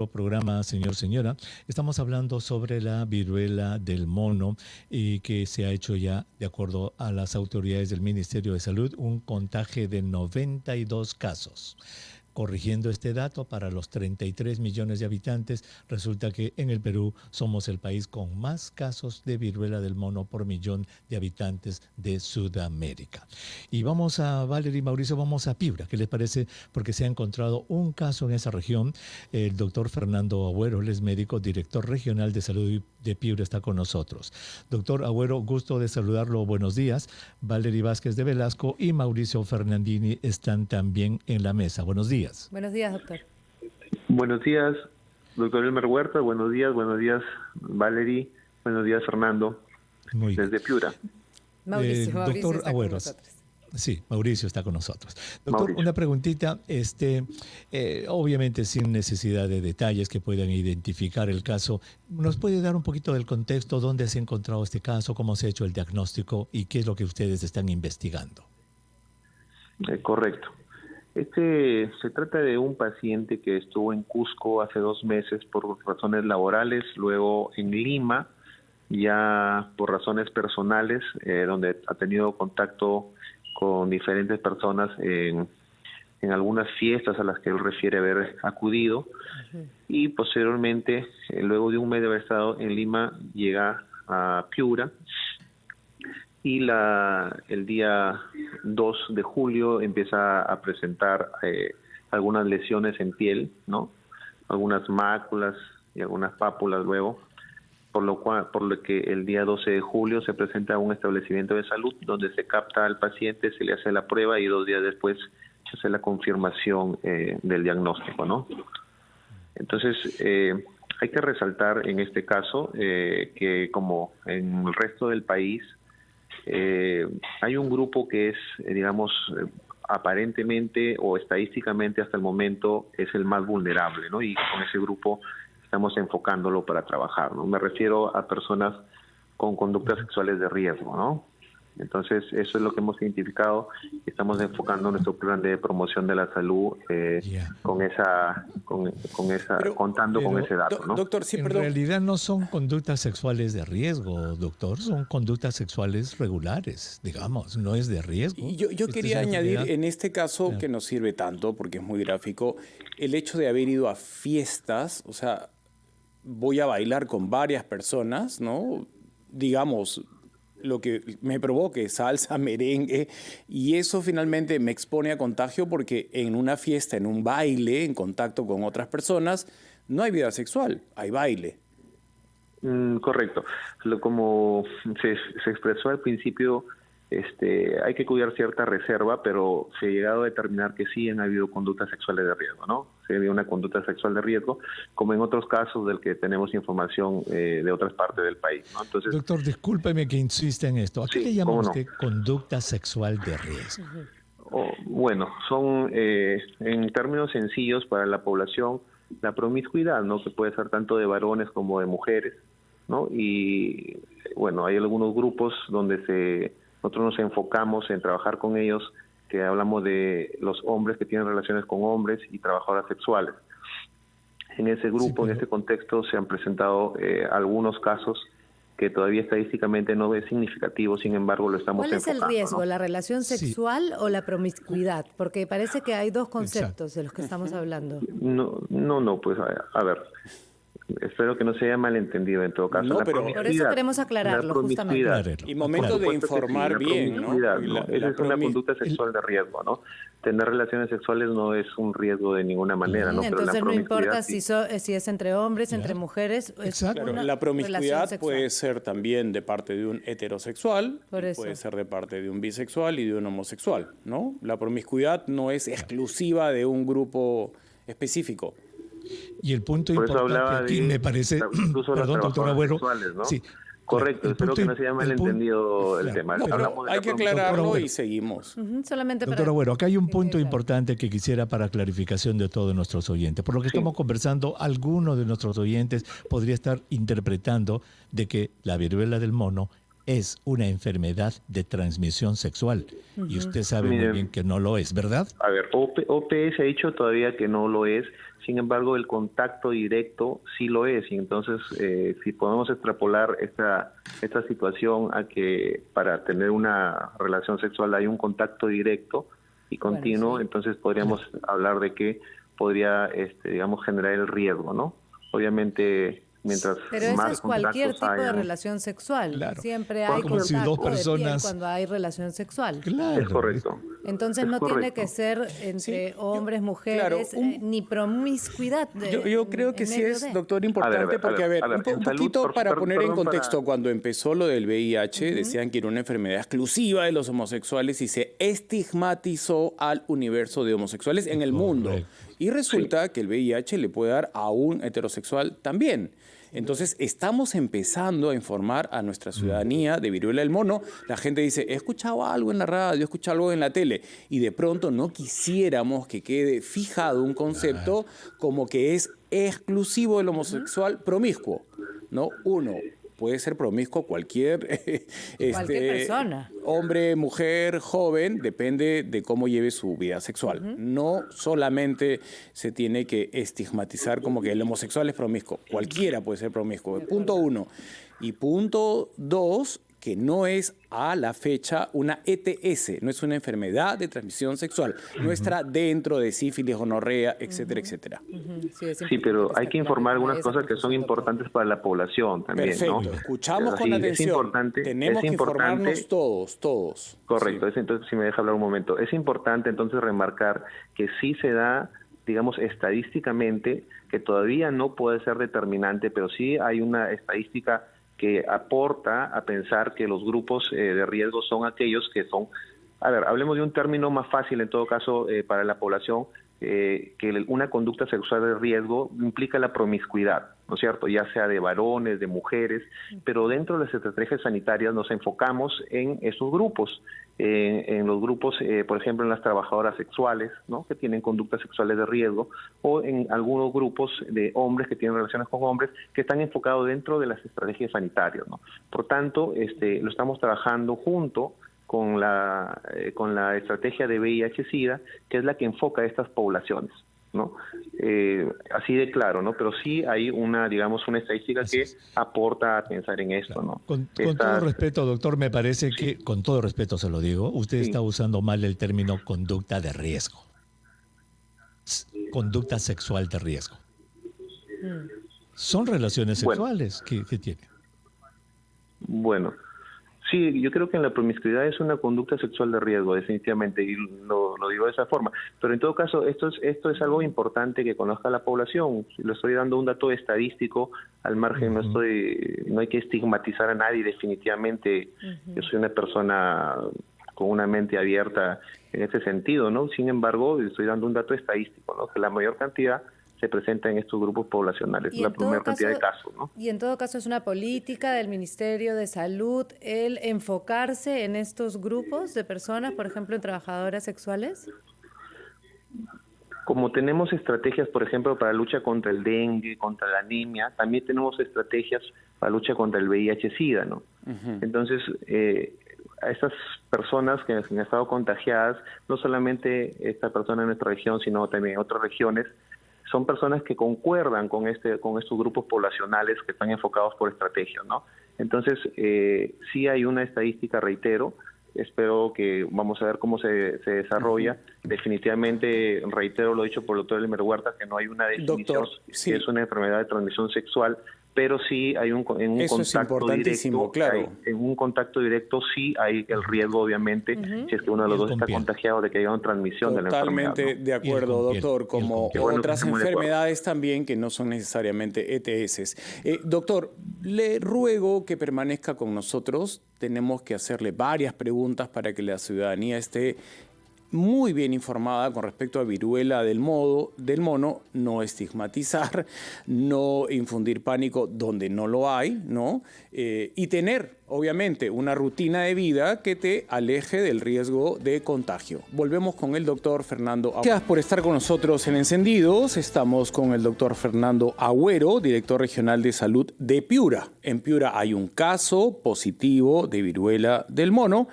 Programa, señora. Estamos hablando sobre la viruela del mono y que se ha hecho ya, de acuerdo a las autoridades del Ministerio de Salud, un contagio de 92 casos. Corrigiendo este dato, para los 33 millones de habitantes, resulta que en el Perú somos el país con más casos de viruela del mono por millón de habitantes de Sudamérica. Y vamos a, Valerie y Mauricio, vamos a Piura. ¿Qué les parece? Porque se ha encontrado un caso en esa región. El doctor Fernando Agüero, él es médico, director regional de salud de Piura, está con nosotros. Doctor Agüero, gusto de saludarlo. Buenos días. Valerie Vázquez de Velasco y Mauricio Fernandini están también en la mesa. Buenos días. Buenos días, doctor. Buenos días, doctor Elmer Huerta. Buenos días, Valerie. Buenos días, Fernando. Muy bien. Desde Piura. Mauricio doctor está Agüero. con nosotros. Sí, Mauricio está con nosotros. Doctor, Mauricio. una preguntita, obviamente sin necesidad de detalles que puedan identificar el caso, ¿nos puede dar un poquito del contexto, dónde se ha encontrado este caso, cómo se ha hecho el diagnóstico y qué es lo que ustedes están investigando? Correcto. Se trata de un paciente que estuvo en Cusco hace 2 meses por razones laborales, luego en Lima, ya por razones personales, donde ha tenido contacto con diferentes personas en algunas fiestas a las que él refiere haber acudido. Y posteriormente, luego de un mes de haber estado en Lima, llega a Piura y el día 2 de julio empieza a presentar algunas lesiones en piel, ¿no? Algunas máculas y algunas pápulas luego, por lo que el día 12 de julio se presenta a un establecimiento de salud donde se capta al paciente, se le hace la prueba y 2 días después se hace la confirmación del diagnóstico, ¿no? Entonces, hay que resaltar en este caso que como en el resto del país, hay un grupo que es, aparentemente o estadísticamente hasta el momento es el más vulnerable, ¿no? Y con ese grupo estamos enfocándolo para trabajar, ¿no? Me refiero a personas con conductas sexuales de riesgo, ¿no? Entonces, eso es lo que hemos identificado. Estamos enfocando nuestro plan de promoción de la salud contando con ese dato, ¿no? Doctor, sí, En perdón. realidad no son conductas sexuales de riesgo, doctor, son conductas sexuales regulares, digamos, no es de riesgo. Yo Esta quería es una añadir enfermedad. en este caso que nos sirve tanto, porque es muy gráfico, el hecho de haber ido a fiestas, o sea, voy a bailar con varias personas, ¿no? Digamos, lo que me provoque, salsa, merengue, y eso finalmente me expone a contagio porque en una fiesta, en un baile, en contacto con otras personas, no hay vida sexual, hay baile. Correcto. Como se expresó al principio, hay que cuidar cierta reserva, pero se ha llegado a determinar que sí han habido conductas sexuales de riesgo, ¿no? Sí ha habido una conducta sexual de riesgo, como en otros casos del que tenemos información de otras partes del país, ¿no? Entonces, Doctor, discúlpeme que insista en esto. ¿A qué Sí, le llama cómo no. usted conducta sexual de riesgo? bueno, son en términos sencillos para la población la promiscuidad, ¿no? Que puede ser tanto de varones como de mujeres, ¿no? Y bueno, hay algunos grupos donde nosotros nos enfocamos en trabajar con ellos, que hablamos de los hombres que tienen relaciones con hombres y trabajadoras sexuales. En ese grupo, en este contexto, se han presentado algunos casos que todavía estadísticamente no es significativo, sin embargo lo estamos ¿Cuál es el enfocando, riesgo? ¿no? ¿La relación sexual o la promiscuidad? Porque parece que hay dos conceptos de los que estamos hablando. No, pues a ver, espero que no se haya malentendido en todo caso. No, La pero- promiscuidad- Por eso queremos aclararlo, la promiscuidad, justamente. Y momento por de supuesto que informar la bien, ¿no? promiscuidad, Porque ¿no? Esa es una conducta sexual de riesgo, ¿no? Tener relaciones sexuales no es un riesgo de ninguna manera, ¿no? Pero la Entonces no importa promiscuidad sí. si es entre hombres, Claro. entre mujeres. Es Exacto. Claro, una la promiscuidad relación sexual. puede ser también de parte de un heterosexual, Por y eso. puede ser de parte de un bisexual y de un homosexual, ¿no? La promiscuidad no es exclusiva de un grupo específico. Y el punto Por eso importante hablaba aquí de me parece, incluso las perdón, doctor trabajadoras Agüero, sexuales, ¿no? sí, Correcto, el espero punto que no se haya el malentendido el claro. tema. No, pero Hablamos de hay la que promiscuidad. aclararlo Doctor y Agüero. seguimos. Solamente Doctor para... Agüero, acá hay un punto Claro. importante que quisiera para clarificación de todos nuestros oyentes. Por lo que estamos conversando, alguno de nuestros oyentes podría estar interpretando de que la viruela del mono es una enfermedad de transmisión sexual. Y usted sabe muy bien que no lo es, ¿verdad? A ver, OPS ha dicho todavía que no lo es. Sin embargo, el contacto directo sí lo es. Y entonces, si podemos extrapolar esta situación a que para tener una relación sexual hay un contacto directo y continuo, sí. entonces podríamos hablar de que podría, digamos, generar el riesgo, ¿no? Obviamente, mientras Pero eso más es cualquier tipo de hayan, relación sexual. Claro. Siempre hay Como si contacto dos personas- de piel cuando hay relación sexual. Claro. es correcto. Entonces Es no tiene correcto. que ser entre hombres, mujeres, claro, ni promiscuidad. Yo creo que en sí medio es, de. doctor, importante porque, en un salud, poquito para poner en perdón, contexto, cuando empezó lo del VIH, decían que era una enfermedad exclusiva de los homosexuales y se estigmatizó al universo de homosexuales en el mundo. Correcto. Y resulta que el VIH le puede dar a un heterosexual también. Entonces, estamos empezando a informar a nuestra ciudadanía de viruela del mono. La gente dice, he escuchado algo en la radio, he escuchado algo en la tele. Y de pronto no quisiéramos que quede fijado un concepto como que es exclusivo del homosexual promiscuo, ¿no? Uno, puede ser promiscuo cualquier, persona. hombre, mujer, joven, depende de cómo lleve su vida sexual. No solamente se tiene que estigmatizar como que el homosexual es promiscuo, cualquiera puede ser promiscuo. Punto uno. Y punto dos, que no es a la fecha una ETS, no es una enfermedad de transmisión sexual, no está dentro de sífilis, gonorrea, etcétera, etcétera. Sí, pero hay que informar algunas cosas que son importantes para la población también, Perfecto, ¿no? escuchamos Sí, con es atención. importante, Tenemos que informarnos todos. Correcto, Sí. entonces si me deja hablar un momento. Es importante entonces remarcar que sí se da, digamos, estadísticamente, que todavía no puede ser determinante, pero sí hay una estadística que aporta a pensar que los grupos de riesgo son aquellos que son, a ver, hablemos de un término más fácil en todo caso para la población, que una conducta sexual de riesgo implica la promiscuidad, ¿no es cierto? Ya sea de varones, de mujeres, pero dentro de las estrategias sanitarias nos enfocamos en esos grupos, en los grupos, por ejemplo, en las trabajadoras sexuales, ¿no? Que tienen conductas sexuales de riesgo, o en algunos grupos de hombres que tienen relaciones con hombres que están enfocados dentro de las estrategias sanitarias, ¿no? Por tanto, lo estamos trabajando junto con la estrategia de VIH-Sida, que es la que enfoca a estas poblaciones, ¿no? Así de claro, ¿no? Pero sí hay una estadística que aporta a pensar en esto, ¿no? Con todo respeto, doctor, me parece que, con todo respeto se lo digo, usted está usando mal el término conducta de riesgo. Conducta sexual de riesgo. Son relaciones sexuales que tiene. Bueno, sí, yo creo que en la promiscuidad es una conducta sexual de riesgo, definitivamente, y lo digo de esa forma. Pero en todo caso, esto es algo importante que conozca la población. Si le estoy dando un dato estadístico, al margen no hay que estigmatizar a nadie, definitivamente. Yo soy una persona con una mente abierta en ese sentido, ¿no? Sin embargo, estoy dando un dato estadístico, ¿no? Que la mayor cantidad se presenta en estos grupos poblacionales, la primera cantidad de casos, ¿no? Y en todo caso es una política del Ministerio de Salud el enfocarse en estos grupos de personas, por ejemplo, en trabajadoras sexuales. Como tenemos estrategias, por ejemplo, para lucha contra el dengue, contra la anemia, también tenemos estrategias para lucha contra el VIH-Sida, ¿no? Entonces, a estas personas que han estado contagiadas, no solamente esta persona en nuestra región, sino también en otras regiones, son personas que concuerdan con estos grupos poblacionales que están enfocados por estrategias, ¿no? Entonces, sí hay una estadística, reitero, espero que vamos a ver cómo se desarrolla. Definitivamente, reitero lo dicho por el doctor Elmer Huerta, que no hay una definición que es una enfermedad de transmisión sexual, pero sí hay un contacto directo, claro. En un contacto directo sí hay el riesgo, obviamente, si es que uno de los dos está contagiado, de que haya una transmisión de la enfermedad. Totalmente de acuerdo, doctor, como otras enfermedades también que no son necesariamente ETS. Doctor, le ruego que permanezca con nosotros. Tenemos que hacerle varias preguntas para que la ciudadanía esté muy bien informada con respecto a viruela del mono, no estigmatizar, no infundir pánico donde no lo hay, ¿no? Y tener, obviamente, una rutina de vida que te aleje del riesgo de contagio. Volvemos con el doctor Fernando Agüero. Gracias por estar con nosotros en Encendidos. Estamos con el doctor Fernando Agüero, director regional de salud de Piura. En Piura hay un caso positivo de viruela del mono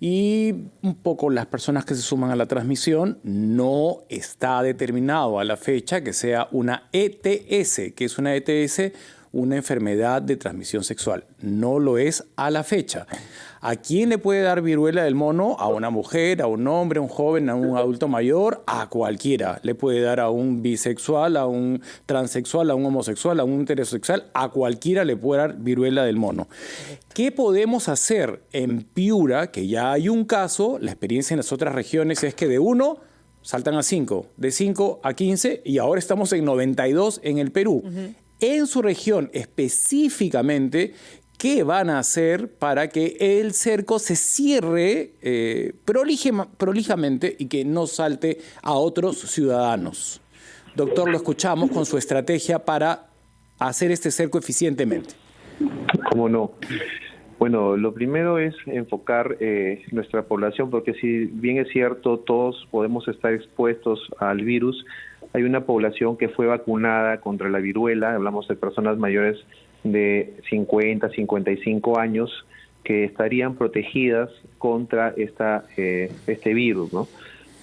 y un poco las personas que se suman a la transmisión, no está determinado a la fecha que sea una ETS. ¿Qué es una ETS? Una enfermedad de transmisión sexual. No lo es a la fecha. ¿A quién le puede dar viruela del mono? A una mujer, a un hombre, a un joven, a un adulto mayor, a cualquiera. Le puede dar a un bisexual, a un transexual, a un homosexual, a un heterosexual, a cualquiera le puede dar viruela del mono. ¿Qué podemos hacer en Piura? Que ya hay un caso, la experiencia en las otras regiones es que de 1 saltan a 5, de 5 a 15 y ahora estamos en 92 en el Perú. En su región específicamente, ¿qué van a hacer para que el cerco se cierre prolijamente y que no salte a otros ciudadanos? Doctor, lo escuchamos con su estrategia para hacer este cerco eficientemente. ¿Cómo no? Bueno, lo primero es enfocar nuestra población, porque si bien es cierto, todos podemos estar expuestos al virus. Hay una población que fue vacunada contra la viruela, hablamos de personas mayores de 50, 55 años, que estarían protegidas contra este virus, ¿no?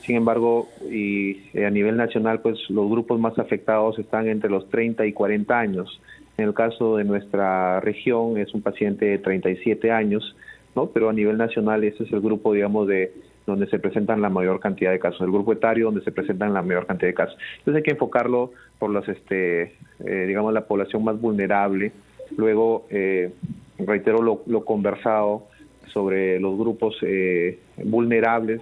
Sin embargo, a nivel nacional, pues los grupos más afectados están entre los 30 y 40 años. En el caso de nuestra región es un paciente de 37 años, ¿no? Pero a nivel nacional ese es el grupo, digamos, de donde se presentan la mayor cantidad de casos, el grupo etario donde se presentan la mayor cantidad de casos. Entonces hay que enfocarlo por los, digamos, la población más vulnerable. Luego, reitero lo conversado sobre los grupos vulnerables,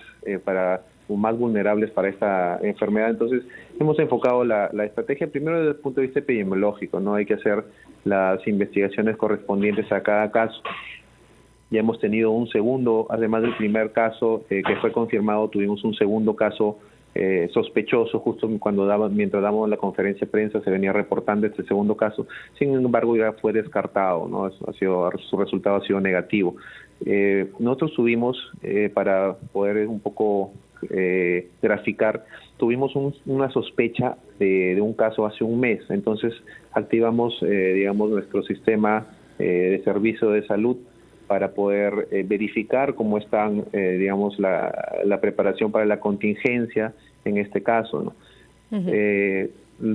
más vulnerables para esta enfermedad. Entonces, hemos enfocado la estrategia primero desde el punto de vista epidemiológico, ¿no? Hay que hacer las investigaciones correspondientes a cada caso. Ya hemos tenido un segundo, además del primer caso que fue confirmado, tuvimos un segundo caso sospechoso, justo mientras dábamos la conferencia de prensa se venía reportando este segundo caso. Sin embargo, ya fue descartado, ¿no? Su resultado ha sido negativo. Nosotros tuvimos, para poder un poco graficar, tuvimos una sospecha de un caso hace un mes. Entonces, activamos, digamos, nuestro sistema de servicio de salud para poder verificar cómo están, digamos, la preparación para la contingencia en este caso, ¿no?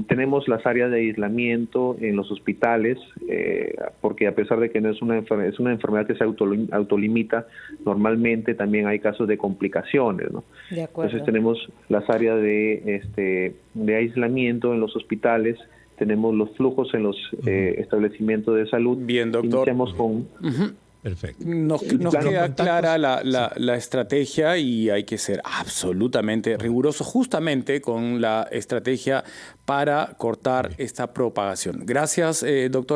Tenemos las áreas de aislamiento en los hospitales, porque a pesar de que no es una enfermedad que se autolimita, normalmente también hay casos de complicaciones, ¿no? De acuerdo. Entonces tenemos las áreas de aislamiento en los hospitales, tenemos los flujos en los establecimientos de salud. Bien, doctor. Iniciamos con... Perfecto. Nos queda clara la estrategia y hay que ser absolutamente riguroso justamente con la estrategia para cortar esta propagación. Gracias, doctor.